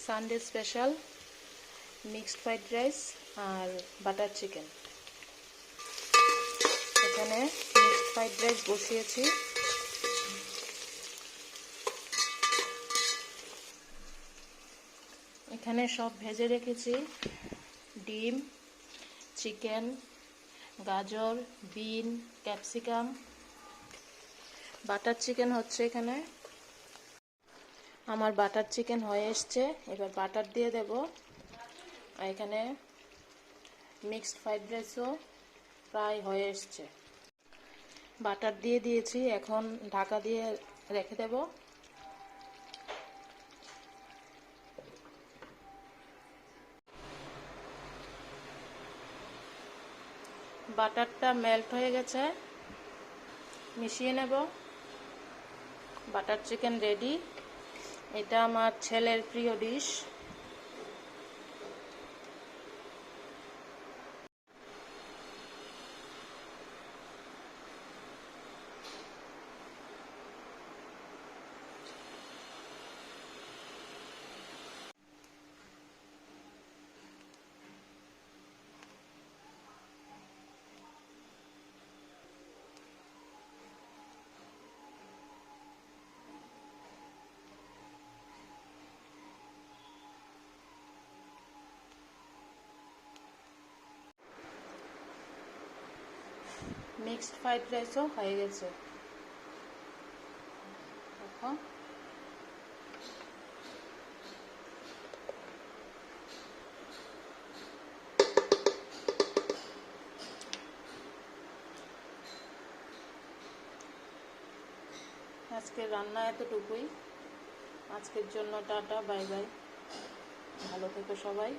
Sunday special mixed fried rice আর butter chicken. এখানে mixed fried rice বসিয়েছি। এখানে সব ভেজে রেখেছি, ডিম, চিকেন, গাজর, বিন, ক্যাপসিকাম। বাটার চিকেন হচ্ছে এখানে। আমার বাটার চিকেন হয়ে এসছে, এবার বাটার দিয়ে দেব। আর এখানে মিক্সড ফ্রাইড রাইসও প্রায় হয়ে এসছে। বাটার দিয়ে দিয়েছি, এখন ঢাকা দিয়ে রেখে দেব। বাটারটা মেল্ট হয়ে গেছে, মিশিয়ে নেব। Butter chicken ready. এটা আমার ছেলের প্রিয় ডিশ। মিক্সড ফ্রাইড রাইসও হয়ে গেছে। দেখো, আজকের রান্না এতটুকুই। আজকের জন্য টাটা, বাই বাই। ভালো থেকো সবাই।